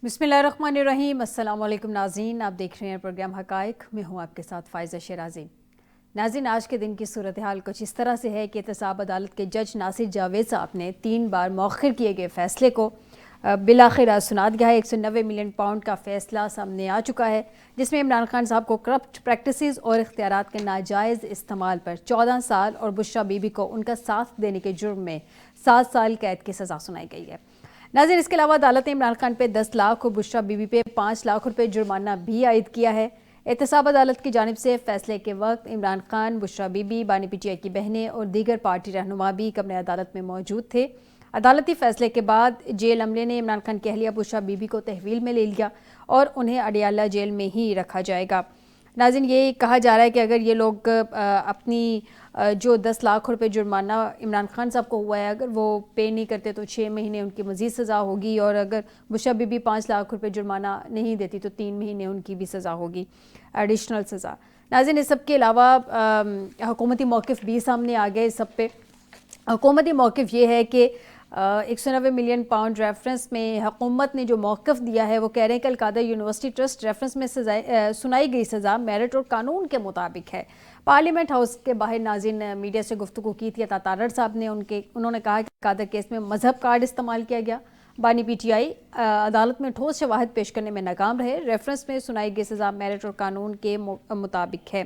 بسم اللہ الرحمن الرحیم۔ السلام علیکم ناظرین، آپ دیکھ رہے ہیں پروگرام حقائق، میں ہوں آپ کے ساتھ فائزہ شیرازی۔ ناظرین، آج کے دن کی صورتحال کچھ اس طرح سے ہے کہ احتساب عدالت کے جج ناصر جاوید صاحب نے 3 بار مؤخر کیے گئے فیصلے کو بالآخر آج سنا دیا ہے۔ 190 ملین پاؤنڈ کا فیصلہ سامنے آ چکا ہے، جس میں عمران خان صاحب کو کرپٹ پریکٹسز اور اختیارات کے ناجائز استعمال پر 14 سال اور بشریٰ بی بی کو ان کا ساتھ دینے کے جرم میں 7 سال قید کی سزا سنائی گئی ہے۔ ناظرین، اس کے علاوہ عدالت نے عمران خان پہ 10 لاکھ اور بشریٰ بی بی پہ 5 لاکھ روپے جرمانہ بھی عائد کیا ہے۔ احتساب عدالت کی جانب سے فیصلے کے وقت عمران خان، بشریٰ بی بی، بانی پی ٹی آئی کی بہنیں اور دیگر پارٹی رہنما بھی کمرہ عدالت میں موجود تھے۔ عدالتی فیصلے کے بعد جیل عملے نے عمران خان کی اہلیہ بشریٰ بی بی کو تحویل میں لے لیا اور انہیں اڈیالہ جیل میں ہی رکھا جائے گا۔ ناظرین، یہ کہا جا رہا ہے کہ اگر یہ لوگ اپنی جو 10 لاکھ روپے جرمانہ عمران خان صاحب کو ہوا ہے، اگر وہ پے نہیں کرتے تو 6 مہینے ان کی مزید سزا ہوگی، اور اگر بشریٰ بی بی 5 لاکھ روپے جرمانہ نہیں دیتی تو 3 مہینے ان کی بھی سزا ہوگی، ایڈیشنل سزا۔ ناظرین، اس سب کے علاوہ حکومتی موقف بھی سامنے آ گئے۔ اس سب پہ حکومتی موقف یہ ہے کہ 190 ملین پاؤنڈ ریفرنس میں حکومت نے جو موقف دیا ہے وہ کہہ رہے ہیں کہ القادر یونیورسٹی ٹرسٹ ریفرنس میں سنائی گئی سزا میرٹ اور قانون کے مطابق ہے۔ پارلیمنٹ ہاؤس کے باہر ناظرین میڈیا سے گفتگو کی تھی عطا تارڑ صاحب نے، انہوں نے کہا کہ القادر کیس میں مذہب کارڈ استعمال کیا گیا۔ بانی پی ٹی آئی عدالت میں ٹھوس شواہد پیش کرنے میں ناکام رہے، ریفرنس میں سنائی گئی سزا میرٹ اور قانون کے مطابق ہے۔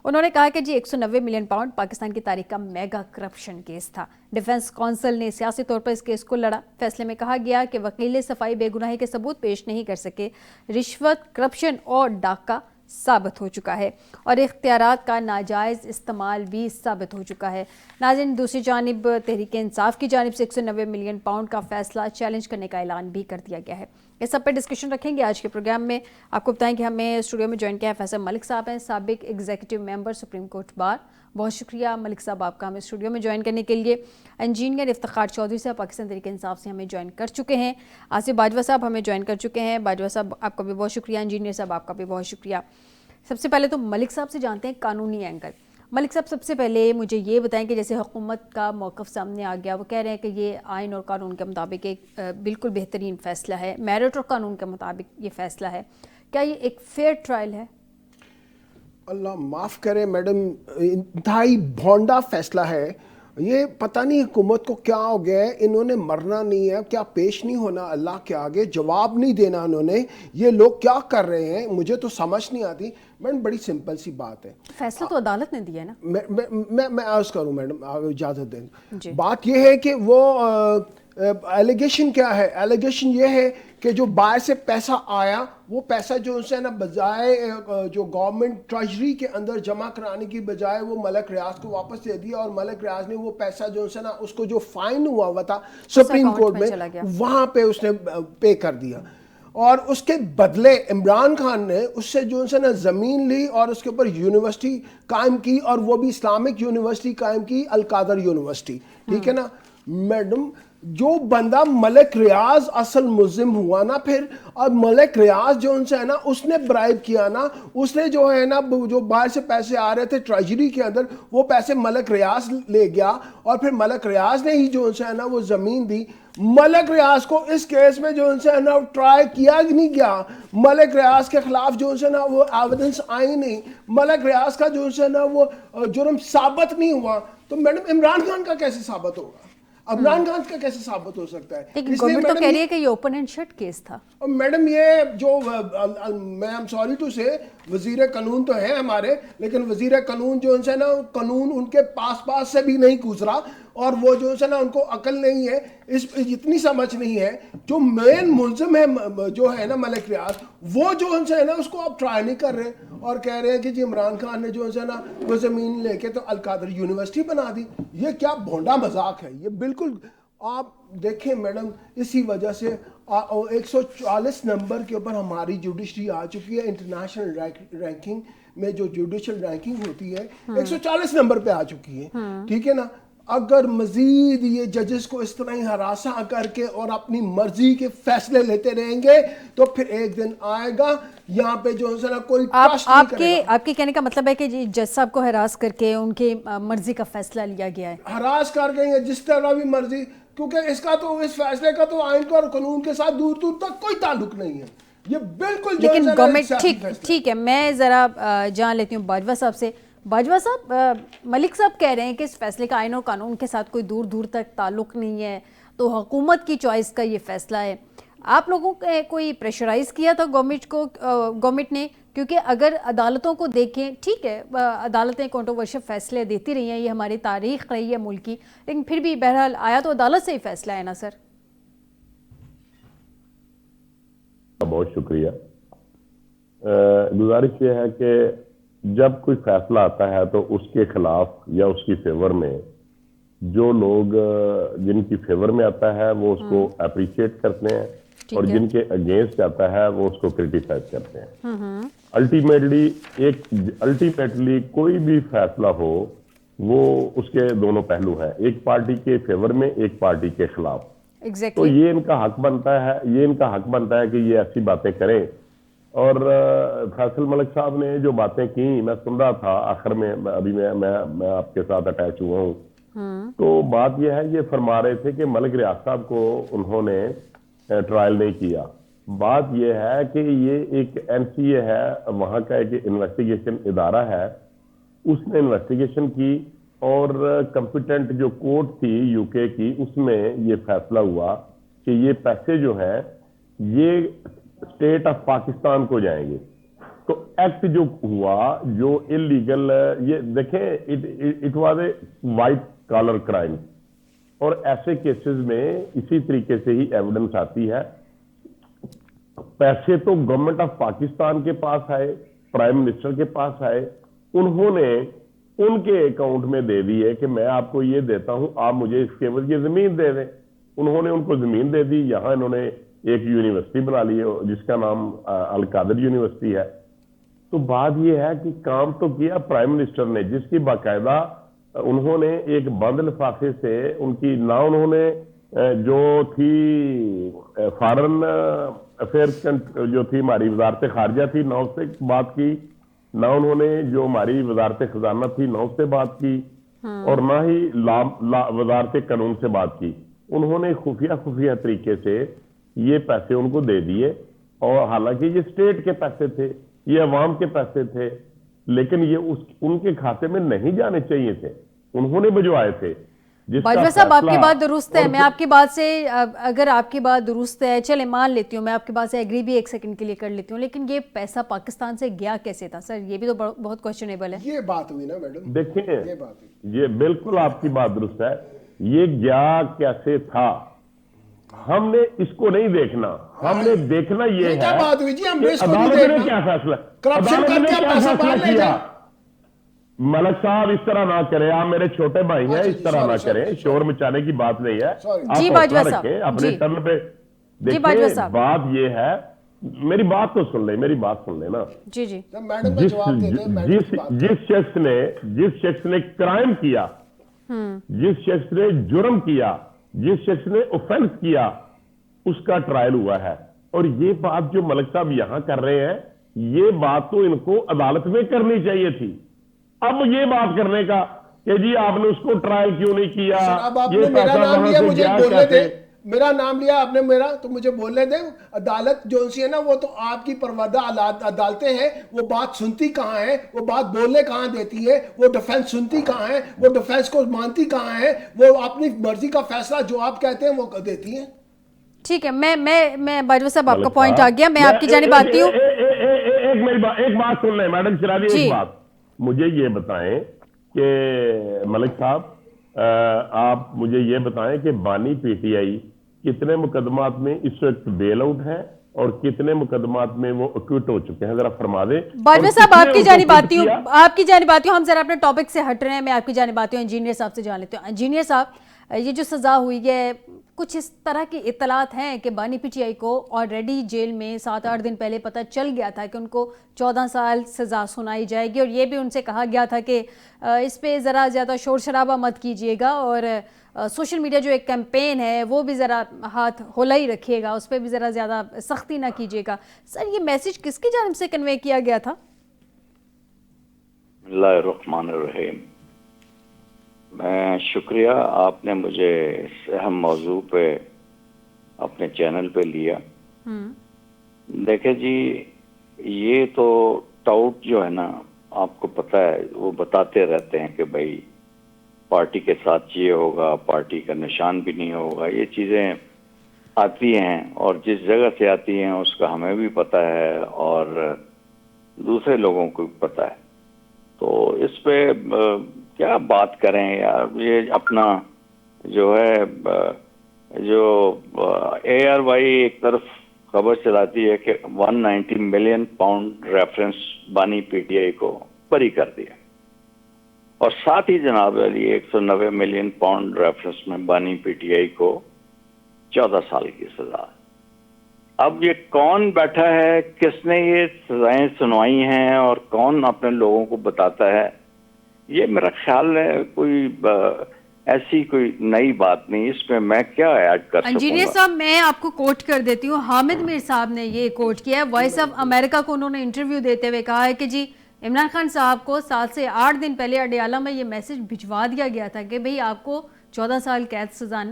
انہوں نے کہا کہ 190 ملین پاؤنڈ پاکستان کی تاریخ کا میگا کرپشن کیس تھا۔ ڈیفنس کونسل نے سیاسی طور پر اس کیس کو لڑا۔ فیصلے میں کہا گیا کہ وکیل صفائی بے گناہی کے ثبوت پیش نہیں کر سکے، رشوت، کرپشن اور ڈاکہ ثابت ہو چکا ہے اور اختیارات کا ناجائز استعمال بھی ثابت ہو چکا ہے۔ ناظرین، دوسری جانب تحریک انصاف کی جانب سے 190 ملین پاؤنڈ کا فیصلہ چیلنج کرنے کا اعلان بھی کر دیا گیا ہے۔ اس سب پہ ڈسکشن رکھیں گے آج کے پروگرام میں۔ آپ کو بتائیں کہ ہمیں اسٹوڈیو میں جوائن کیا ہے فیصل ملک صاحب ہیں، سابق executive member supreme court bar. بہت شکریہ ملک صاحب آپ کا ہمیں اسٹوڈیو میں جوائن کرنے کے لیے۔ انجینئر افتخار چودھری صاحب پاکستان تحریک انصاف سے ہمیں جوائن کر چکے ہیں۔ آصف باجوہ صاحب ہمیں جوائن کر چکے ہیں۔ باجوہ صاحب آپ کا بھی بہت شکریہ، انجینئر صاحب آپ کا بھی بہت شکریہ۔ سب سے پہلے تو ملک صاحب سے جانتے ہیں قانونی اینگل۔ ملک صاحب، سب سے پہلے مجھے یہ بتائیں کہ جیسے حکومت کا موقف سامنے آ گیا، وہ کہہ رہے ہیں کہ یہ آئین اور قانون کے مطابق ایک بالکل بہترین فیصلہ ہے، میرٹ اور قانون کے مطابق یہ فیصلہ ہے، کیا یہ ایک فیئر ٹرائل ہے؟ اللہ معاف کرے میڈم، انتہائی بھونڈا فیصلہ ہے یہ۔ پتہ نہیں حکومت کو کیا ہو گیا ہے، انہوں نے مرنا نہیں ہے، کیا پیش نہیں ہونا اللہ کے آگے، جواب نہیں دینا انہوں نے۔ یہ لوگ کیا کر رہے ہیں مجھے تو سمجھ نہیں آتی۔ میڈم بڑی سمپل سی بات ہے، فیصلہ تو عدالت نے دیا ہے نا۔ میں عرض کروں میڈم، اجازت دیں۔ بات یہ ہے کہ وہ ایلیگیشن کیا ہے؟ ایلیگیشن یہ ہے کہ جو باہر سے پیسہ آیا، وہ پیسہ جو ان سے نا بجائے جو گورنمنٹ ٹریجری کے اندر جمع کرانے کی بجائے وہ ملک ریاض کو واپس دے دیا، اور ملک ریاض نے وہ پیسہ جو ان سے نا اس کو جو فائن ہوا تھا سپریم کورٹ میں، وہاں پہ اس نے پے کر دیا۔ اور اس کے بدلے عمران خان نے اس سے جو ان سے نا زمین لی اور اس کے اوپر یونیورسٹی قائم کی، اور وہ بھی اسلامک یونیورسٹی قائم کی، القادر یونیورسٹی۔ ٹھیک ہے نا میڈم؟ جو بندہ ملک ریاض اصل ملزم ہوا نا، پھر اور ملک ریاض جو ان سے ہے نا اس نے برائب کیا نا، اس نے جو ہے نا جو باہر سے پیسے آ رہے تھے ٹریجری کے اندر، وہ پیسے ملک ریاض لے گیا، اور پھر ملک ریاض نے ہی جو ان سے ہے نا وہ زمین دی۔ ملک ریاض کو اس کیس میں جو ان سے ہے نا ٹرائی کیا نہیں گیا، ملک ریاض کے خلاف جو ان سے نا وہ ایویڈنس آئی نہیں، ملک ریاض کا جو ان سے نا وہ جرم ثابت نہیں ہوا، تو میڈم عمران خان کا کیسے ثابت ہوگا؟ عمران خان کا کیسے ثابت ہو سکتا ہے؟ لیکن گورنمنٹ تو کہہ رہی ہے کہ یہ اوپن اینڈ شٹ کیس تھا۔ میڈم یہ جو میں ایم سوری ٹو سے وزیر قانون تو ہیں ہمارے، لیکن وزیر قانون جو ان سے نا قانون ان کے پاس سے بھی نہیں گزرا، اور وہ جو ہے نا ان کو عقل نہیں ہے، اس اتنی سمجھ نہیں ہے۔ جو مین ملزم ہے جو ہے نا ملک ریاض، وہ جو ان سے ہے نا اس کو آپ ٹرائی نہیں کر رہے، اور کہہ رہے ہیں کہ جی عمران خان نے جو ہے نا وہ زمین لے کے تو القادر یونیورسٹی بنا دی۔ یہ کیا بھونڈا مذاق ہے یہ! بالکل آپ دیکھیں میڈم، اسی وجہ سے 140 نمبر کے اوپر ہماری جوڈیشری آ چکی ہے۔ انٹرنیشنل رینکنگ میں جو جوڈیشل رینکنگ ہوتی ہے 140 نمبر پہ آ چکی ہے۔ ٹھیک ہے نا؟ اگر مزید یہ ججز کو اس طرح ہی ہراساں کر کے اور اپنی مرضی کے فیصلے لیتے رہیں گے تو پھر ایک دن آئے گا یہاں پہ جو ہے نا کوئی ٹرسٹ نہیں کرے گا۔ آپ کے کہنے کا مطلب ہے کہ جج صاحب کو ہراس کر کے ان کی مرضی کا فیصلہ لیا گیا ہے؟ ہراس کر گئی ہے جس طرح بھی مرضی۔ کیونکہ اس کا تو اس فیصلے کا تو آئین کا اور قانون کے ساتھ دور دور تک کوئی تعلق نہیں ہے. یہ بالکل لیکن گورنمنٹ ٹھیک ہے. میں ذرا جان لیتی ہوں باجوہ صاحب سے. باجوہ صاحب, ملک صاحب کہہ رہے ہیں کہ اس فیصلے کا آئین اور قانون کے ساتھ کوئی دور دور تک تعلق نہیں ہے, تو حکومت کی چوائس کا یہ فیصلہ ہے. آپ لوگوں کو کوئی پریشرائز کیا تھا گورنمنٹ نے؟ کیونکہ اگر عدالتوں کو دیکھیں, ٹھیک ہے عدالتیں کنٹروورشل فیصلے دیتی رہی ہیں, یہ ہماری تاریخ رہی ہے ملک کی, لیکن پھر بھی بہرحال آیا تو عدالت سے ہی فیصلہ ہے نا سر. بہت شکریہ. گزارش یہ ہے کہ جب کوئی فیصلہ آتا ہے تو اس کے خلاف یا اس کی فیور میں جو لوگ جن کی فیور میں آتا ہے وہ اس کو اپریشیٹ کرتے ہیں, اور جن کے اگینسٹ آتا ہے وہ اس کو کرٹیسائز کرتے ہیں. الٹیمیٹلی کوئی بھی فیصلہ ہو وہ اس کے دونوں پہلو ہیں, ایک پارٹی کے فیور میں ایک پارٹی کے خلاف. تو یہ ان کا حق بنتا ہے کہ یہ ایسی باتیں کریں. اور فیصل ملک صاحب نے جو باتیں کی, میں سن رہا تھا آخر میں, ابھی میں آپ کے ساتھ اٹیچ ہوا ہوں, تو بات یہ ہے, یہ فرما رہے تھے کہ ملک ریاض صاحب کو انہوں نے ٹرائل نہیں کیا. بات یہ ہے کہ یہ ایک NCA ہے, وہاں کا ایک انویسٹیگیشن ادارہ ہے, اس نے انویسٹیگیشن کی اور کمپیٹنٹ جو کورٹ تھی UK کی, اس میں یہ فیصلہ ہوا کہ یہ پیسے جو ہیں یہ اسٹیٹ آف پاکستان کو جائیں گے. تو ایکٹ جو ہوا جو انلیگل, یہ دیکھیں it was a white collar crime, اور ایسے کیسز میں اسی طریقے سے ہی ایویڈنس آتی ہے. پیسے تو گورنمنٹ آف پاکستان کے پاس آئے, پرائم منسٹر کے پاس آئے, انہوں نے ان کے اکاؤنٹ میں دے دیے کہ میں آپ کو یہ دیتا ہوں, آپ مجھے اس کے عوض یہ زمین دے دیں. انہوں نے ان کو زمین دے دی. یہاں انہوں نے ایک یونیورسٹی بنا لی جس کا نام القادر یونیورسٹی ہے. تو بات یہ ہے کہ کام تو کیا پرائم منسٹر نے, جس کی باقاعدہ انہوں نے ایک بند لفافے سے ان کی نہ انہوں نے جو تھی فارن افیئرس جو تھی ہماری وزارت خارجہ تھی, نہ اس سے بات کی, نہ انہوں نے جو ہماری وزارت خزانہ تھی نہ اس سے بات کی, اور نہ ہی وزارت قانون سے بات کی. انہوں نے خفیہ طریقے سے یہ پیسے ان کو دے دیے, اور حالانکہ یہ اسٹیٹ کے پیسے تھے, یہ عوام کے پیسے تھے, لیکن یہ ان کے کھاتے میں نہیں جانے چاہیے تھے, انہوں نے بھجوائے تھے. باجوہ صاحب آپ کی بات درست ہے, میں آپ کی بات سے, اگر آپ کی بات درست ہے چلے مان لیتی ہوں, میں آپ کی بات سے ایگری بھی ایک سیکنڈ کے لیے کر لیتی ہوں, لیکن یہ پیسہ پاکستان سے گیا کیسے تھا سر؟ یہ بھی تو بہت کوسچنیبل ہے. یہ بات ہوئی نا میڈم, دیکھیں یہ بالکل آپ کی بات درست ہے, یہ گیا کیسے تھا ہم نے اس کو نہیں دیکھنا, ہم نے دیکھنا یہ ہے عدالت نے کیا فیصلہ, عدالت نے کیا فیصلہ کیا. ملک صاحب اس طرح نہ کریں, آپ میرے چھوٹے بھائی ہیں, اس طرح نہ کریں, شور مچانے کی بات نہیں ہے, جی آپ باجوہ حوصلہ رکھیں اپنے ٹرن پہ. دیکھیں بات یہ ہے, میری بات تو سن لیں, میری بات سن لیں نا. جی جی جس شخص نے کرائم کیا, جس شخص نے جرم کیا, جس شخص نے اوفنس کیا, اس کا ٹرائل ہوا ہے. اور یہ بات جو ملک صاحب یہاں کر رہے ہیں, یہ بات تو ان کو عدالت میں کرنی چاہیے تھی. اب یہ بات کرنے کا کہ جی آپ نے اس کو ٹرائل کیوں نہیں کیا, یہ پیسہ وہاں سے گیا کیسے, میرا نام لیا آپ نے میرا, تو مجھے بولنے دیں. عدالت جو سی ہے نا, وہ تو آپ کی پروردہ عدالتیں ہیں, وہ بات سنتی کہاں ہے, وہ بات بولنے کہاں دیتی ہے, وہ ڈیفنس سنتی کہاں ہے, وہ ڈیفنس کو مانتی کہاں ہے, وہ اپنی مرضی کا فیصلہ جو آپ کہتے ہیں وہ دیتی ہیں. ٹھیک ہے, میں باجوہ صاحب آپ کا پوائنٹ آ گیا, میں آپ کی جانب آتی ہوں. ایک بات سن لیں میڈم شرابی, ایک بات مجھے یہ بتائیں کہ ملک صاحب, آپ مجھے یہ بتائیں کہ بانی PTI کتنے مقدمات میں اس وقت بیل آؤٹ ہے اور کتنے مقدمات میں وہ اکوٹ ہو چکے ہیں, ذرا فرما دیں. باجوہ صاحب آپ کی جانب آتی ہوں, ہم ذرا اپنے ٹاپک سے ہٹ رہے ہیں, میں آپ کی جانب آتی ہوں, انجینئر صاحب سے جان لیتے ہیں. انجینئر صاحب, یہ جو سزا ہوئی ہے, کچھ اس طرح کی اطلاعات ہیں کہ بانی PTI کو آلریڈی جیل میں 7-8 دن پہلے پتہ چل گیا تھا کہ ان کو 14 سال سزا سنائی جائے گی, اور یہ بھی ان سے کہا گیا تھا کہ اس پہ ذرا زیادہ شور شرابہ مت کیجیے گا, اور سوشل میڈیا جو ایک کیمپین ہے وہ بھی ذرا ہاتھ ہولا ہی رکھیے گا, اس پہ بھی ذرا زیادہ سختی نہ کیجیے گا. سر یہ میسج کس کی جانب سے کنوے کیا گیا تھا؟ بسم اللہ الرحمن الرحیم. شکریہ، آپ نے مجھے اس اہم موضوع پہ اپنے چینل پہ لیا. دیکھیں جی، یہ تو ٹاؤٹ جو ہے نا، آپ کو پتہ ہے وہ بتاتے رہتے ہیں کہ بھائی پارٹی کے ساتھ یہ ہوگا، پارٹی کا نشان بھی نہیں ہوگا. یہ چیزیں آتی ہیں اور جس جگہ سے آتی ہیں اس کا ہمیں بھی پتہ ہے اور دوسرے لوگوں کو بھی پتہ ہے. تو اس پہ کیا بات کریں یار. یہ اپنا جو ہے جو اے آر وائی ایک طرف خبر چلاتی ہے کہ 190 ملین پاؤنڈ ریفرنس بانی پی ٹی آئی کو بری کر دیا، اور ساتھ ہی جناب علی 190 ملین پاؤنڈ ریفرنس میں بانی پی ٹی آئی کو 14 سال کی سزا. اب یہ کون بیٹھا ہے، کس نے یہ سزائیں سنوائی ہیں اور کون اپنے لوگوں کو بتاتا ہے، یہ میرا خیال ہے کوئی ایسی کوئی نئی بات نہیں. اس میں میں کیا ایڈ کر سکوں گا. انجینئر صاحب میں آپ کو کوٹ کر دیتی ہوں. حامد میر صاحب نے یہ کوٹ کیا ہے، وائس آف امریکہ کو انہوں نے انٹرویو دیتے ہوئے کہا ہے کہ جی عمران خان صاحب کو 7 سے 8 دن پہلے اڈیالہ میں یہ میسج بھجوا دیا گیا تھا کہ بھئی آپ کو 14 سال قید سزا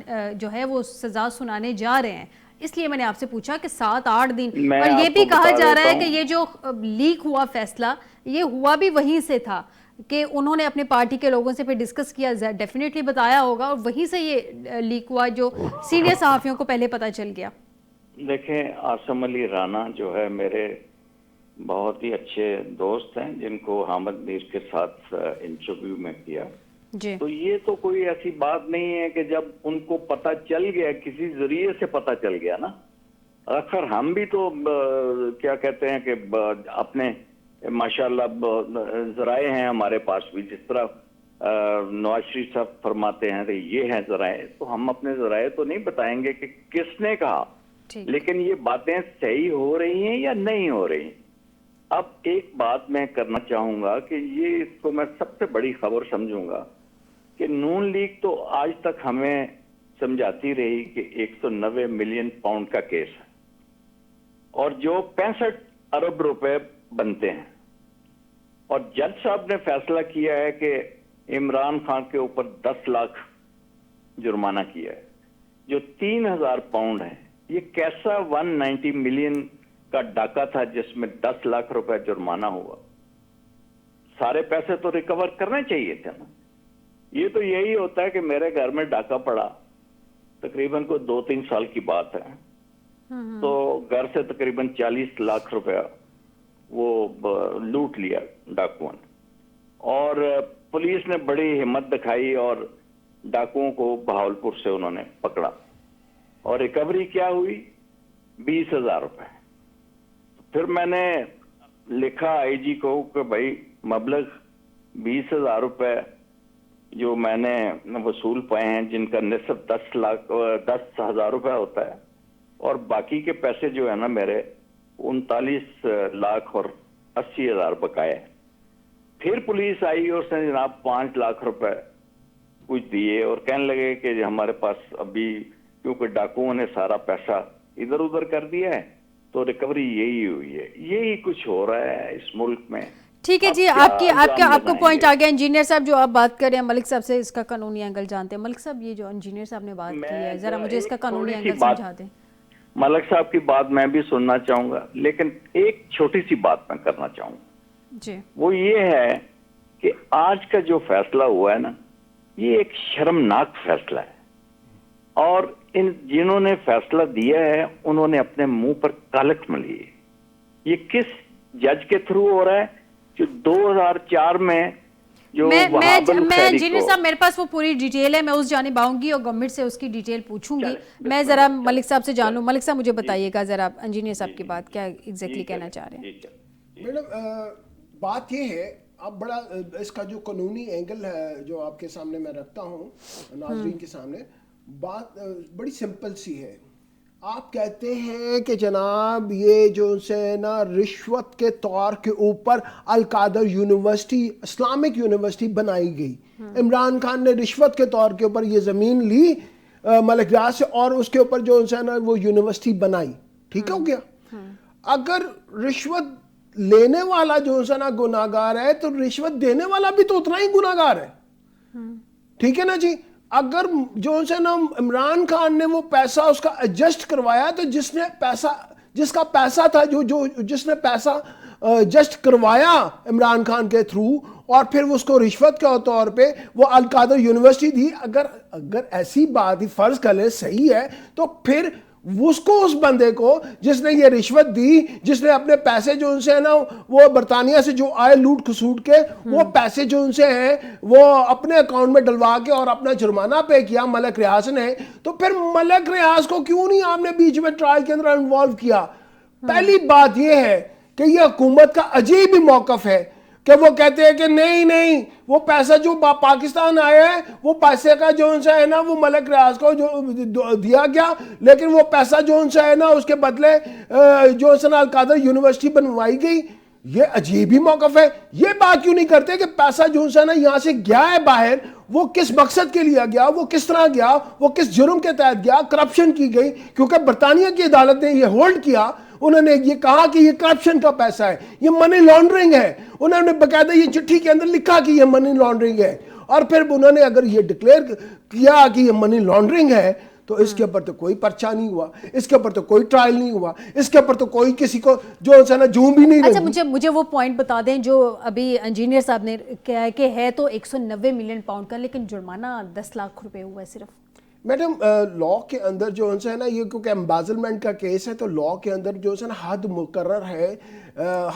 جو ہے وہ سزا سنانے جا رہے ہیں. اس لیے میں نے آپ سے پوچھا کہ 7-8 دن. اور یہ بھی کہا جا رہا ہے کہ یہ جو لیک ہوا فیصلہ، یہ ہوا بھی وہیں سے تھا کہ انہوں نے اپنے پارٹی کے لوگوں سے پھر ڈسکس کیا، ڈیفینیٹلی بتایا ہوگا، اور وہیں سے یہ لیک ہوا جو سینئر صحافیوں کو پہلے پتہ چل گیا. دیکھیں، عاصم علی رانا جو ہے میرے بہت ہی اچھے دوست ہیں، جن کو حامد میر کے ساتھ انٹرویو میں کیا. جی تو یہ تو کوئی ایسی بات نہیں ہے کہ جب ان کو پتہ چل گیا، کسی ذریعے سے پتہ چل گیا نا. اکثر ہم بھی تو کیا کہتے ہیں کہ اپنے ماشاءاللہ ذرائع ہیں ہمارے پاس بھی، جس طرح نواز شریف صاحب فرماتے ہیں کہ یہ ہیں ذرائع، تو ہم اپنے ذرائع تو نہیں بتائیں گے کہ کس نے کہا، لیکن یہ باتیں صحیح ہو رہی ہیں یا نہیں ہو رہی ہیں. اب ایک بات میں کرنا چاہوں گا کہ یہ اس کو میں سب سے بڑی خبر سمجھوں گا کہ نون لیگ تو آج تک ہمیں سمجھاتی رہی کہ 190 ملین پاؤنڈ کا کیس ہے اور جو 65 ارب روپے بنتے ہیں، اور جج صاحب نے فیصلہ کیا ہے کہ عمران خان کے اوپر 10 لاکھ جرمانہ کیا ہے، جو 3000 پاؤنڈ ہے. یہ کیسا 190 ملین کا ڈاکہ تھا جس میں 10 لاکھ روپے جرمانہ ہوا. سارے پیسے تو ریکور کرنے چاہیے تھے نا. یہ تو یہی ہوتا ہے کہ میرے گھر میں ڈاکہ پڑا، تقریباً کوئی 2-3 سال کی بات ہے، تو گھر سے تقریباً 40 لاکھ روپیہ وہ لوٹ لیا ڈاکوؤں نے، اور پولیس نے بڑی ہمت دکھائی اور ڈاکوؤں کو بہاولپور سے انہوں نے پکڑا، اور ریکوری کیا ہوئی 20,000 روپے. پھر میں نے لکھا آئی جی کو کہ بھائی مبلغ 20,000 روپے جو میں نے وصول پائے ہیں، جن کا نصف 10,000 روپے ہوتا ہے، اور باقی کے پیسے جو ہے نا میرے 39 لاکھ اور 80,000 بقائے. پھر پولیس آئی اور اس نے جناب 5 لاکھ روپے کچھ دیے اور کہنے لگے کہ ہمارے پاس ابھی کیونکہ ڈاکوؤں نے سارا پیسہ ادھر ادھر کر دیا ہے تو ریکوری یہی ہوئی ہے. یہی کچھ ہو رہا ہے اس ملک میں. ٹھیک ہے جی، آپ کو پوائنٹ آ گیا. انجینئر صاحب جو آپ بات کر رہے ہیں، ملک صاحب سے اس کا قانونی اینگل جانتے ہیں. ملک صاحب یہ جو انجینئر صاحب نے بات کی ہے، ذرا مجھے اس کا قانونی اینگل سمجھا دیں. ملک صاحب کی بات میں بھی سننا چاہوں گا، لیکن ایک چھوٹی سی بات میں کرنا چاہوں گا جی. وہ یہ ہے کہ آج کا جو فیصلہ ہوا ہے نا، یہ ایک شرمناک فیصلہ ہے، اور جنہوں نے فیصلہ دیا ہے انہوں نے اپنے منہ پر کالک ملی ہے. یہ کس جج کے تھرو ہو رہا ہے؟ جو 2004 میں جو انجینئر صاحب میرے پاس وہ پوری ڈیٹیل ہے، میں اس جانب آؤں گی اور گورنمنٹ سے اس کی ڈیٹیل پوچھوں گی. میں ذرا ملک صاحب سے جان لوں. ملک صاحب مجھے بتائیے گا ذرا انجینئر صاحب کی بات کیا ایگزیکٹلی کہنا چاہ رہے ہیں. میڈم بات یہ ہے، اب بڑا اس کا جو قانونی اینگل ہے جو آپ کے سامنے میں رکھتا ہوں ناظرین کے سامنے، بات بڑی سمپل سی ہے. آپ کہتے ہیں کہ جناب یہ جو سے نا رشوت کے طور کے اوپر القادر یونیورسٹی، اسلامک یونیورسٹی بنائی گئی. عمران خان نے رشوت کے طور کے اوپر یہ زمین لی ملک ریاض سے اور اس کے اوپر جو سے نا وہ یونیورسٹی بنائی. ٹھیک ہو گیا. اگر رشوت لینے والا جو ہے نا گناہگار ہے تو رشوت دینے والا بھی تو اتنا ہی گناہگار ہے. ٹھیک ہے نا جی. اگر جو ہے نا عمران خان نے وہ پیسہ اس کا ایڈجسٹ کروایا تو جس کا پیسہ تھا جس نے پیسہ ایڈجسٹ کروایا عمران خان کے تھرو اور پھر اس کو رشوت کے طور پہ وہ القادر یونیورسٹی دی, اگر ایسی بات ہی فرض کر لے صحیح ہے تو پھر اس بندے کو جس نے یہ رشوت دی, جس نے اپنے پیسے جو ان سے ہے نا وہ برطانیہ سے جو آئے لوٹ کھسوٹ کے وہ پیسے جو ان سے ہیں وہ اپنے اکاؤنٹ میں ڈلوا کے اور اپنا جرمانہ پے کیا ملک ریاض نے, تو پھر ملک ریاض کو کیوں نہیں آپ نے بیچ میں ٹرائل کے اندر انوالو کیا؟ پہلی بات یہ ہے کہ یہ حکومت کا عجیب ہی موقف ہے کہ وہ کہتے ہیں کہ نہیں وہ پیسہ جو پاکستان آیا ہے وہ پیسے کا جو ان سے ہے نا وہ ملک ریاض کو جو دیا گیا, لیکن وہ پیسہ جو ان سے ہے نا اس کے بدلے جو ان سے القادر یونیورسٹی بنوائی گئی. یہ عجیب ہی موقف ہے. یہ بات کیوں نہیں کرتے کہ پیسہ جو ان سے نا یہاں سے گیا ہے باہر وہ کس مقصد کے لیے گیا, وہ کس طرح گیا, وہ کس جرم کے تحت گیا, کرپشن کی گئی, کیونکہ برطانیہ کی عدالت نے یہ ہولڈ کیا, انہوں نے یہ کہا کہ یہ کرپشن کا پیسہ ہے, یہ منی لانڈرنگ ہے. انہوں نے باقاعدہ یہ چٹھی کے اندر لکھا کہ یہ منی لانڈرنگ ہے, اور پھر انہوں نے اگر یہ ڈکلیئر کیا کہ یہ منی لانڈرنگ ہے تو اس کے اوپر تو کوئی پرچہ نہیں ہوا, اس کے اوپر تو کوئی ٹرائل نہیں ہوا, اس کے اوپر تو کوئی کسی کو جو ہے نا جھوم بھی نہیں. اچھا مجھے وہ پوائنٹ بتا دیں جو ابھی انجینئر صاحب نے کہا کہ ہے تو 190 ملین پاؤنڈ کا, لیکن جرمانہ 10 لاکھ روپے ہوا ہے صرف. میڈم لا کے اندر جو ہے نا یہ کیونکہ امبیزلمنٹ کا کیس ہے تو لا کے اندر جو ہے نا حد مقرر ہے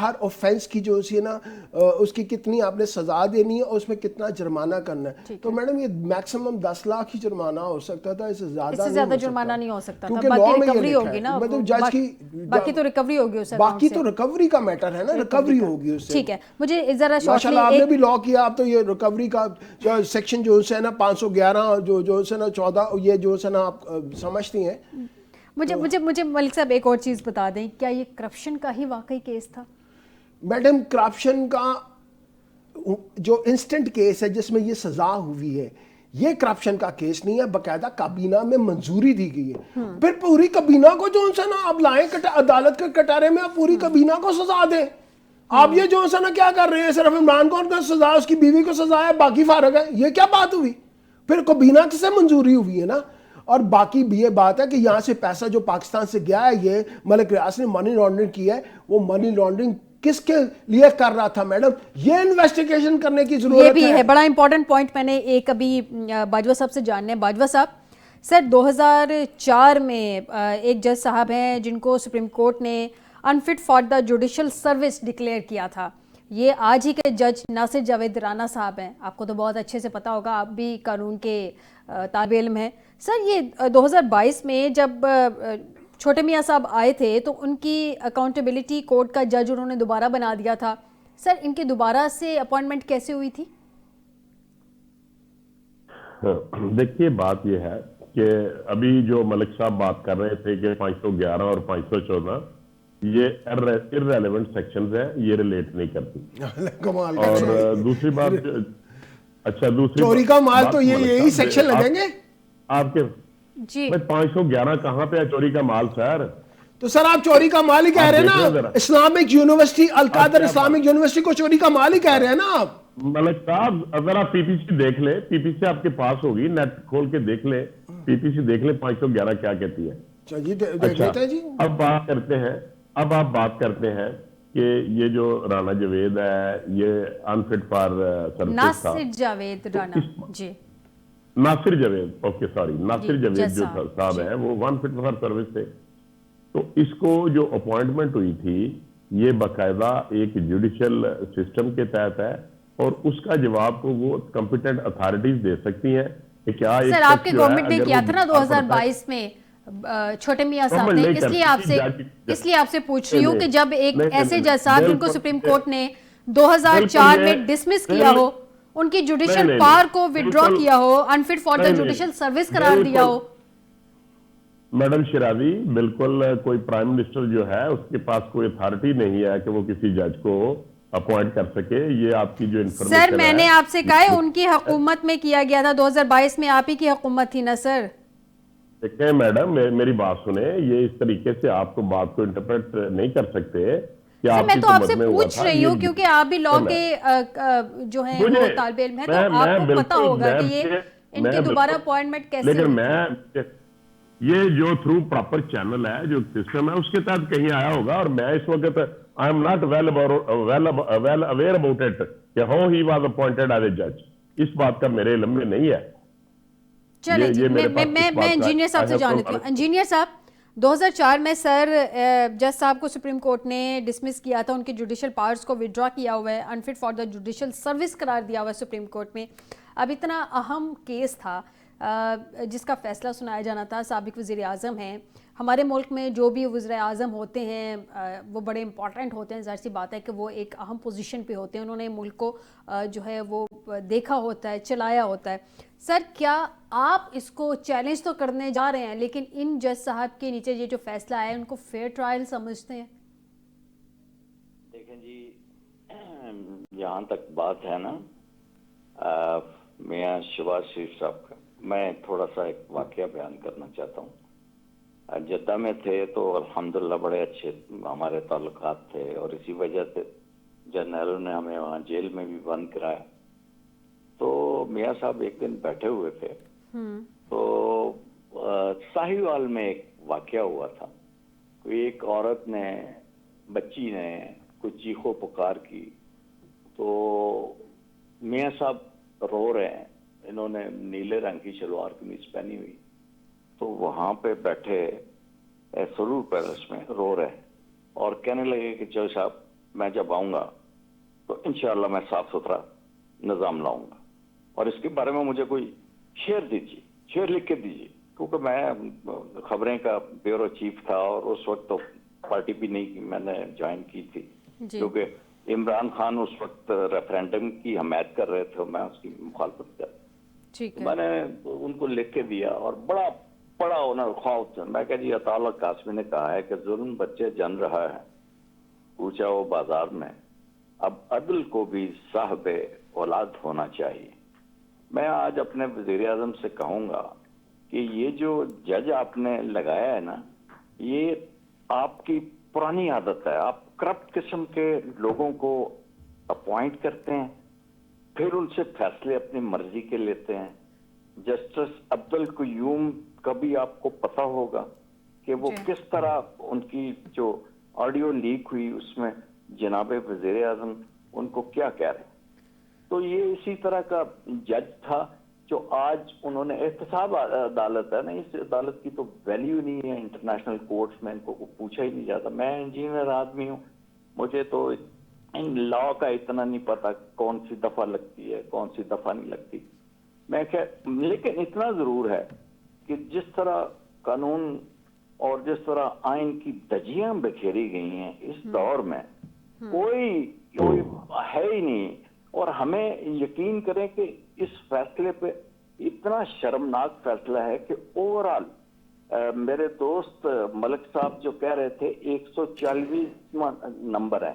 ہر آفینس کی جو ہے نا اس کی کتنی آپ نے سزا دینی ہے اور اس میں کتنا جرمانہ کرنا ہے. تو میڈم یہ میکسیمم 10 لاکھ ہی جرمانہ ہو سکتا تھا, اس سے زیادہ جرمانہ نہیں ہو سکتا تھا, باقی ریکوری ہوگی نا, مطلب جج کی باقی تو ریکوری ہوگی اس سے, باقی تو ریکوری کا میٹر ہے نا, ریکوری ہوگی اس سے. ٹھیک ہے, مجھے ذرا ماشاءاللہ آپ نے بھی لا کیا, آپ تو یہ ریکوری کا سیکشن جو ہے نا 511 جو ہے نا 14 یہ جو ہے نا آپ سمجھتی ہیں. مجھے ملک صاحب ایک اور چیز بتا دیں, کیا یہ کرپشن کا ہی واقعی کیس تھا؟ میڈم کرپشن کا جو انسٹنٹ کیس ہے جس میں یہ سزا ہوئی ہے یہ کرپشن کا کیس نہیں ہے, باقاعدہ کابینہ میں منظوری دی گئی ہے. پھر پوری کابینہ کو جو ہے نا آپ لائیں عدالت کے کٹارے میں, آپ پوری کابینہ کو سزا دیں. آپ یہ جو ہے نا کیا کر رہے ہیں, صرف عمران خان کو سزا, اس کی بیوی کو سزا ہے, باقی فارغ ہے. یہ کیا بات ہوئی؟ پھر کابینہ سے منظوری ہوئی ہے نا. اور باقی بھی یہ بات ہے کہ یہاں سے پیسہ جو پاکستان سے گیا ہے یہ ملک ریاض نے منی لانڈرنگ کی ہے, وہ منی لانڈرنگ کس کے لیے کر رہا تھا میڈم, یہ انویسٹیگیشن کرنے کی ضرورت ہے. یہ بھی ہے بڑا امپورٹنٹ پوائنٹ. میں نے ایک ابھی باجوہ صاحب سے جاننا ہے. باجوہ صاحب سر 2004 میں ایک جج صاحب ہیں جن کو سپریم کورٹ نے unfit for the judicial service declare کیا تھا. یہ آج ہی کے جج ناصر جاوید رانا صاحب ہیں, آپ کو تو بہت اچھے سے پتا ہوگا, آپ بھی قانون کے طالب علم ہیں. سر یہ 2022 میں جب چھوٹے میاں صاحب آئے تھے تو ان کی اکاؤنٹیبلٹی کورٹ کا جج انہوں نے دوبارہ بنا دیا تھا. سر ان کی دوبارہ سے اپوائنٹمنٹ کیسے ہوئی تھی؟ دیکھیے بات یہ ہے کہ ابھی جو ملک صاحب بات کر رہے تھے کہ 511 اور 514 یہ irrelevant sections ہیں, یہ ریلیٹ نہیں کرتی. اور دوسری بات, اچھا دوسری چوری کا مال تو یہی سیکشن لگیں گے آپ کے جی. 511 کہاں پہ ہے چوری کا مال سر؟ تو سر آپ چوری کا مال ہی کہہ رہے ہیں نا, اسلامک یونیورسٹی القادر اسلامک یونیورسٹی کو چوری کا مال ہی کہہ رہے ہیں نا آپ. ملک صاحب اگر آپ پی پی سی دیکھ لیں, پی پی سی آپ کے پاس ہوگی, نیٹ کھول کے دیکھ لیں, پی پی سی دیکھ لیں 511 کیا کہتی ہے. اچھا اب آپ بات کرتے ہیں کہ یہ جو رانا جاوید ہے یہ انفٹ فار سروس تھا. ناصر جاوید رانا, جی ناصر جاوید, اوکے سوری, ناصر جاوید جو صاحب ہیں وہ انفٹ فار سروس تھے. تو اس کو جو اپوائنٹمنٹ ہوئی تھی یہ باقاعدہ ایک جوڈیشل سسٹم کے تحت ہے, اور اس کا جواب کو وہ کمپیٹنٹ اتھارٹیز دے سکتی ہیں کہ کیا. سر آپ کی گورنمنٹ نے کیا تھا نا 2022 میں چھوٹے میاں صاحب نے, اس لیے آپ سے پوچھ رہی ہوں کہ جب ایک ایسے جج صاحب جن کو سپریم کورٹ نے 2004 میں ڈسمس کیا ہو, ان کی جوڈیشل پاور کو وڈرا کیا ہو, انفٹ فار دا جوڈیشل سروس قرار دیا ہو. میڈم شیرازی بالکل کوئی پرائم منسٹر جو ہے اس کے پاس کوئی اتھارٹی نہیں ہے کہ وہ کسی جج کو اپوائنٹ کر سکے. یہ آپ کی جو انفارمیشن ہے, سر میں نے آپ سے کہا ہے ان کی حکومت میں کیا گیا تھا, 2022 میں آپ ہی کی حکومت تھی نا سر. دیکھیں میڈم میری بات سنیں, یہ اس طریقے سے آپ کو بات کو انٹرپریٹ نہیں کر سکتے. میں تو آپ سے پوچھ رہی ہوں کیونکہ آپ بھی لاء کے جو ہیں وہ طالب علم ہیں, تو آپ کو پتا ہوگا کہ یہ ان کی دوبارہ اپوائنٹمنٹ کیسے؟ لیکن میں یہ جو تھرو پراپر چینل ہے, جو سسٹم ہے, اس کے تحت کہیں آیا ہوگا, اور میں اس وقت I am not well aware about it کہ how he was appointed as a جج. اس بات کا میرے علم میں نہیں ہے. چلیں جی, میں انجینئر صاحب سے جان لیتی ہوں. انجینئر صاحب, 2004 میں سر جج صاحب کو سپریم کورٹ نے ڈسمس کیا تھا, ان کے جوڈیشل پاورز کو وڈرا کیا ہوا ہے, انفٹ فار دا جوڈیشل سروس قرار دیا ہوا ہے سپریم کورٹ میں. اب اتنا اہم کیس تھا جس کا فیصلہ سنایا جانا تھا, سابق وزیر اعظم ہیں. ہمارے ملک میں جو بھی وزراء اعظم ہوتے ہیں وہ بڑے امپورٹنٹ ہوتے ہیں, ظاہر سی بات ہے کہ وہ ایک اہم پوزیشن پہ ہوتے ہیں, انہوں نے ملک کو جو ہے وہ دیکھا ہوتا ہے, چلایا ہوتا ہے. سر کیا آپ اس کو چیلنج تو کرنے جا رہے ہیں, لیکن ان جج صاحب کے نیچے یہ جو فیصلہ ہے ان کو فیئر ٹرائل سمجھتے ہیں؟ دیکھیں جی, یہاں تک بات ہے نا میاں شہباز شریف صاحب کا, میں تھوڑا سا ایک واقعہ بیان کرنا چاہتا ہوں. جدہ میں تھے تو الحمدللہ بڑے اچھے ہمارے تعلقات تھے, اور اسی وجہ سے جرنیلوں نے ہمیں وہاں جیل میں بھی بند کرایا. تو میاں صاحب ایک دن بیٹھے ہوئے تھے, تو ساہیوال میں ایک واقعہ ہوا تھا. کوئی ایک عورت نے, بچی نے کچھ چیخو پکار کی, تو میاں صاحب رو رہے ہیں, انہوں نے نیلے رنگ کی شلوار قمیض پہنی ہوئی, تو وہاں پہ بیٹھے سرور پیلس میں رو رہے اور کہنے لگے کہ جج صاحب میں جب آؤں گا تو انشاءاللہ میں صاف ستھرا نظام لاؤں گا, اور اس کے بارے میں مجھے کوئی شعر دیجیے, شعر لکھ کے دیجیے, کیونکہ میں خبریں کا بیورو چیف تھا, اور اس وقت تو پارٹی بھی نہیں میں نے جوائن کی تھی, کیونکہ عمران خان اس وقت ریفرینڈم کی حمایت کر رہے تھے, میں اس کی مخالفت کر. میں نے ان کو لکھ کے دیا, اور بڑا بڑا انہوں نے خوف, میں کہا جی عطا اللہ قاسمی نے کہا ہے کہ ظلم بچے جن رہا ہے, پوچھا وہ بازار میں, اب عدل کو بھی صاحب اولاد ہونا چاہیے. میں آج اپنے وزیر اعظم سے کہوں گا کہ یہ جو جج آپ نے لگایا ہے نا, یہ آپ کی پرانی عادت ہے. آپ کرپٹ قسم کے لوگوں کو اپوائنٹ کرتے ہیں, پھر ان سے فیصلے اپنی مرضی کے لیتے ہیں. جسٹس عبدالقیوم کا بھی آپ کو پتہ ہوگا کہ وہ کس طرح ان کی جو آڈیو لیک ہوئی اس میں جناب وزیر اعظم ان کو کیا کہہ رہے ہیں. تو یہ اسی طرح کا جج تھا جو آج انہوں نے, احتساب عدالت ہے نا, اس عدالت کی تو ویلیو نہیں ہے انٹرنیشنل کورٹس میں, ان کو پوچھا ہی نہیں جاتا. میں انجینئر آدمی ہوں, مجھے تو ان لا کا اتنا نہیں پتا کون سی دفعہ لگتی ہے کون سی دفعہ نہیں لگتی. لیکن اتنا ضرور ہے کہ جس طرح قانون اور جس طرح آئین کی دھجیاں بکھیری گئی ہیں اس دور میں, کوئی ہے ہی نہیں. اور ہمیں یقین کریں کہ اس فیصلے پہ اتنا شرمناک فیصلہ ہے کہ اوور آل میرے دوست ملک صاحب جو کہہ رہے تھے 140واں نمبر ہے,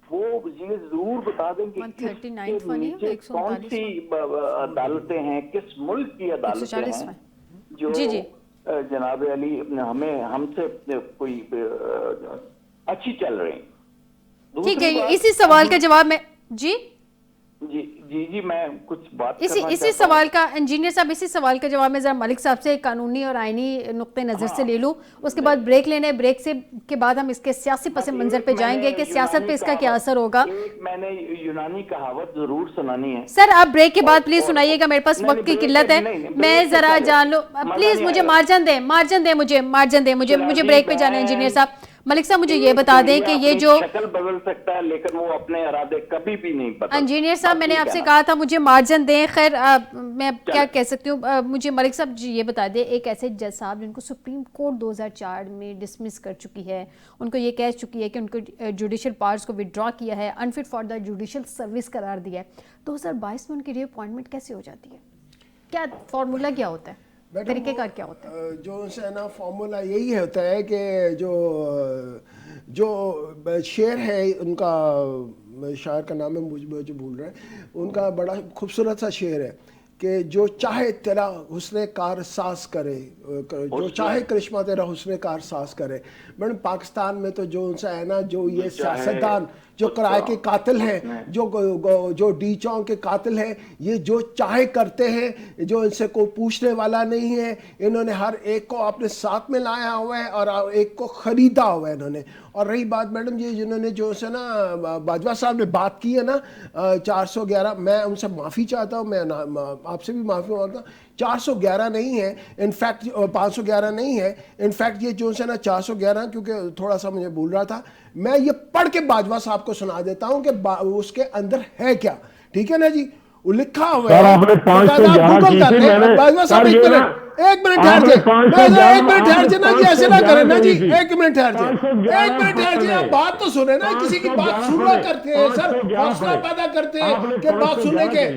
وہ یہ ضرور بتا دیں کہ کون سی عدالتیں ہیں, کس ملک کی عدالتیں ہیں جو جناب علی ہم سے کوئی اچھی چل رہی. ٹھیک ہے, اسی سوال کا جواب میں جی میں کچھ بات اسی سوال کا, انجینئر صاحب اسی سوال کا جواب میں ذرا ملک صاحب سے قانونی اور آئینی نقطہ نظر سے لے لوں, اس کے بعد بریک لینے, بریک سے کے بعد ہم اس کے سیاسی پس منظر پہ جائیں گے کہ سیاست پہ اس کا کیا اثر ہوگا. میں نے یونانی کہاوت ضرور سنانی ہے سر, آپ بریک کے بعد پلیز سنائیے گا, میرے پاس وقت کی قلت ہے, میں ذرا جان لوں پلیز, مجھے مارجن دیں مجھے بریک پہ جانا ہے. انجینئر صاحب, ملک صاحب مجھے یہ بتا دیں کہ یہ جو شکل بدل سکتا ہے لیکن وہ اپنے ارادے کبھی بھی نہیں بدلتا. انجینئر صاحب میں نے آپ سے کہا تھا مجھے مارجن دیں, خیر میں کیا کہہ سکتی ہوں. مجھے ملک صاحب جی یہ بتا دیں, ایک ایسے جج صاحب جن کو سپریم کورٹ 2004 میں ڈسمس کر چکی ہے, ان کو یہ کہہ چکی ہے کہ ان کو جوڈیشل پاورز کو وڈرا کیا ہے, انفٹ فار دا جوڈیشل سروس قرار دیا ہے, 2022 میں ان کی ری اپوائنٹمنٹ کیسے ہو جاتی ہے؟ کیا فارمولہ کیا ہوتا ہے, طریقہ کار کیا ہوتا ہے؟ جو ہے نا فارمولہ یہی ہوتا ہے کہ جو شعر ہے ان کا, شاعر کا نام ہے مجھے بھول رہا ہے, ان کا بڑا خوبصورت سا شعر ہے کہ جو چاہے تیرا حسن کار ساز کرے, جو چاہے کرشمہ تیرا حسن کار ساز کرے. میڈم پاکستان میں تو جو ہے نا, جو یہ جو کرائے کے قاتل ہیں, جو ڈی چونگ کے قاتل ہیں, یہ جو چاہے کرتے ہیں, جو ان سے کوئی پوچھنے والا نہیں ہے. انہوں نے ہر ایک کو اپنے ساتھ میں لایا ہوا ہے اور ایک کو خریدا ہوا ہے انہوں نے. اور رہی بات میڈم یہ جنہوں نے جو سے نا باجوہ صاحب نے بات کی ہے نا 411, میں ان سے معافی چاہتا ہوں, میں آپ سے بھی معافی مانگتا ہوں. 411 نہیں ہے, انفیکٹ 511 نہیں ہے, انفیکٹ یہ جو سے نا 411, کیونکہ تھوڑا سا مجھے بھول رہا تھا, میں یہ پڑھ کے باجوہ صاحب کو سنا دیتا ہوں کہ اس کے اندر ہے کیا. ٹھیک ہے نا جی, وہ لکھا ہوا ہے, گوگل کر لیں. باجوہ صاحب ایک منٹ ٹھہر جائے, ایک منٹ ٹھہر جائے نا جی, ایسے نہ کریں نا جی, ایک منٹ ٹھہر جائے, آپ بات تو سنیں نا, کسی کی بات سننا کرتے ہیں سر, حوصلہ پیدا کرتے ہیں کہ بات سننے کے.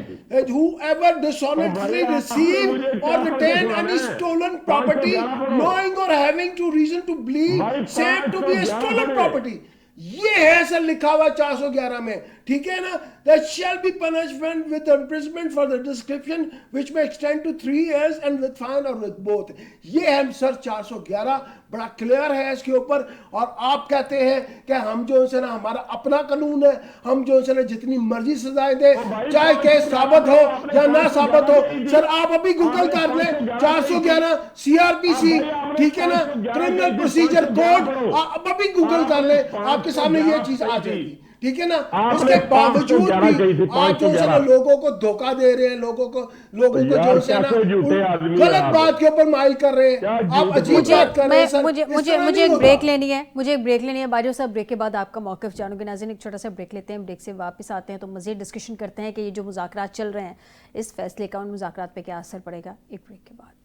Whoever dishonestly receive or retain any stolen property, knowing or having to reason to believe same to be a stolen property, یہ ہے سر لکھا ہوا 411 میں. ٹھیک ہے نا, that shall be punishment with imprisonment for the description which may extend to 3 years and with fine or with both. یہ ہے سر 411, بڑا کلیئر ہے اس کے اوپر. اور آپ کہتے ہیں کہ ہم جو سے نا ہمارا اپنا قانون ہے, ہم جو سے نا جتنی مرضی سزائیں دیں, چاہے کیس ثابت ہو یا نہ ثابت ہو. سر آپ ابھی گوگل کر لیں 411 CRPC, ٹھیک ہے نا, کرمنل پروسیجر کوڈ, اب ابھی گوگل کر لیں, آپ کے سامنے یہ چیز آ جائے گی. ٹھیک ہے نا, اس کے باوجود بھی آپ جو ہے نا لوگوں کو دھوکہ دے رہے ہیں, لوگوں کو جو ہے نا غلط بات کے اوپر مائل کر رہے ہیں, آپ عجیب بات کر رہے ہیں سر. مجھے ایک بریک لینی ہے, باجوہ صاحب بریک کے بعد آپ کا موقف جانوں گے. ناظرین ایک چھوٹا سا بریک لیتے ہیں, بریک سے واپس آتے ہیں تو مزید ڈسکشن کرتے ہیں کہ یہ جو مذاکرات چل رہے ہیں اس فیصلے کا ان مذاکرات پہ کیا اثر پڑے گا. ایک بریک کے بعد